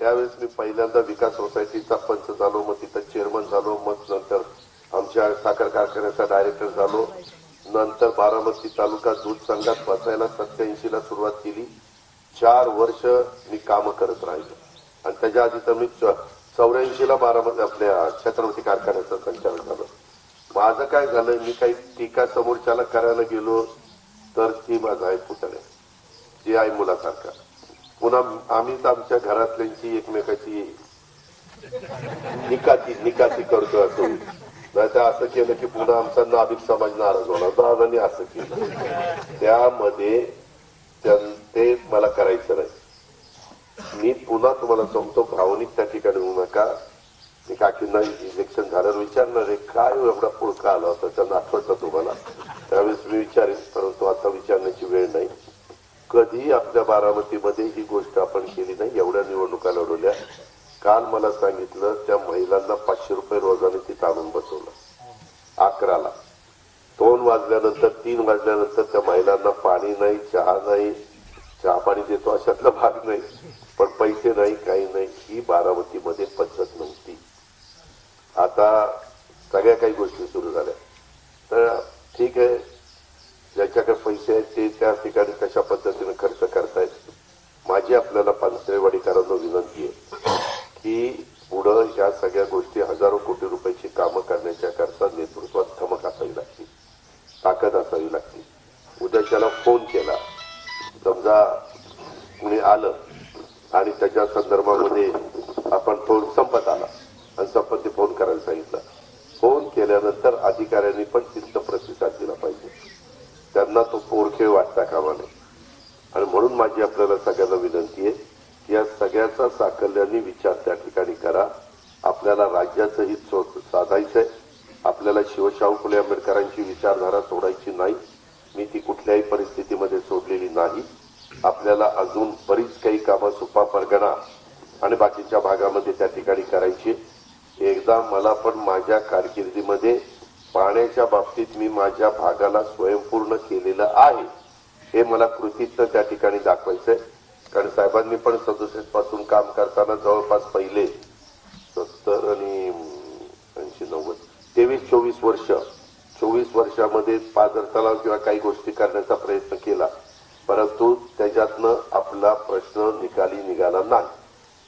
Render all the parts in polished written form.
त्यावेळेस मी पहिल्यांदा विकास सोसायटीचा पंच झालो, मग तिथं चेअरमन झालो, मग नंतर आमच्या साखर कारखान्याचा डायरेक्टर झालो, नंतर बारामती तालुका दूध संघात बसायला 87 ला सुरुवात केली. 4 वर्ष मी काम करत राहिलो आणि त्याच्या आधी तर मी 84 ला बारामती आपल्या छत्रपती कारखान्याचा संचालक झालो. माझं काय झालं, मी काही टीका समोरच्याला करायला गेलो तर ती माझा आहे पुतळे, ती आई मुलासारखा. पुन्हा आम्हीच आमच्या घरातल्यांची एकमेकाची निकाती करतो असं. नाही तर असं केलं की पुन्हा आमचा नाभिक समाज नाराज होणार. दादांनी असं केलं, त्यामध्ये ते मला करायचं नाही. मी पुन्हा तुम्हाला सांगतो, भावनिक त्या ठिकाणी होऊ नका. मी काकींना इलेक्शन झाल्यावर विचारणार आहे काय एवढा पुळका आला होता, त्यांना आठवतं तुम्हाला? त्यावेळेस मी विचारेन, परंतु आता विचारण्याची वेळ नाही. कधी आपल्या बारामतीमध्ये ही गोष्ट आपण केली नाही. एवढ्या निवडणुका लढवल्या. काल मला सांगितलं त्या महिलांना 500 रुपये रोजाने तिथं आणून बसवलं. 11 ला 2 वाजल्यानंतर 3 वाजल्यानंतर त्या महिलांना पाणी नाही, चहा नाही. चहा पाणी देतो अशातला भाग नाही, पण पैसे नाही, काही नाही. ही बारामतीमध्ये पद्धत नव्हती. आता सगळ्या काही गोष्टी सुरू झाल्या. तर ठीक आहे, ज्याच्याकडे पैसे आहेत ते त्या ठिकाणी कशा पद्धतीने खर्च करतायत. माझी आपल्याला पानसरेवाडीकरांना विनंती आहे की पुढं ह्या सगळ्या गोष्टी हजारो कोटी रुपयाची कामं करण्याच्या करता नेतृत्वात धमक असावी लागते, ताकद असावी लागते. उद्याच्याला फोन केला, समजा कुणी आलं आणि त्याच्या संदर्भामध्ये आपण फोन संपत आला आणि संपत्ती फोन करायला सांगितलं. फोन केल्यानंतर अधिकाऱ्यांनी पण तिथं प्रतिसाद दिला पाहिजे. त्यांना तो पोरखेळ वाटता कामा नये. आणि म्हणून माझी आपल्याला सगळ्यांना विनंती आहे की या सगळ्याचा साकल्याने विचार त्या ठिकाणी करा. आपल्याला राज्याचं हित साधायचंय. आपल्याला शिवशाहू फुले आंबेडकरांची विचारधारा सोडायची नाही. मी ती कुठल्याही परिस्थितीमध्ये सोडलेली नाही. आपल्याला अजून बरीच काही कामं सुपा परगणा आणि बाकीच्या भागामध्ये त्या ठिकाणी करायची. एकदा मला पण माझ्या कारकिर्दीमध्ये पाण्याच्या बाबतीत मी माझ्या भागाला स्वयंपूर्ण केलेलं आहे, हे मला कृतीत त्या ठिकाणी दाखवायचंय. कारण साहेबांनी पण 67 पासून काम करताना जवळपास पहिले 70 आणि 80 90 23-24 वर्ष 24 वर्षामध्ये पाझर तलाव किंवा काही गोष्टी करण्याचा प्रयत्न केला, परंतु त्याच्यातनं आपला प्रश्न निघाला नाही.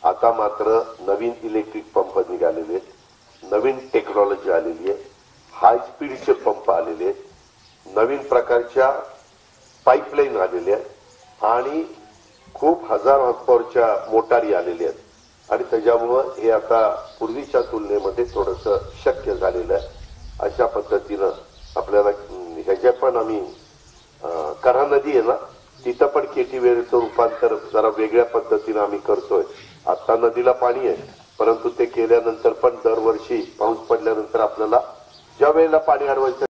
आता मात्र नवीन इलेक्ट्रिक पंप निघालेले आहेत, नवीन टेक्नॉलॉजी आलेली आहे, हाय स्पीडचे पंप आलेले आहेत, नवीन प्रकारच्या पाईपलाईन आलेल्या आहेत आणि खूप हजार हॉर्सपॉवरच्या मोटारी आलेल्या आहेत. आणि त्याच्यामुळं हे आता पूर्वीच्या तुलनेमध्ये थोडंसं शक्य झालेलं आहे. अशा पद्धतीनं आपल्याला ह्याच्या पण आम्ही कऱ्हा नदी आहे ना, तिथं पण केटीवेरचं रूपांतर जरा वेगळ्या पद्धतीनं आम्ही करतोय. आता नदीला पाणी आहे, परंतु ते केल्यानंतर पण दरवर्षी पाऊस पडल्यानंतर आपल्याला ज्या वेळेला पाणी अडवायचं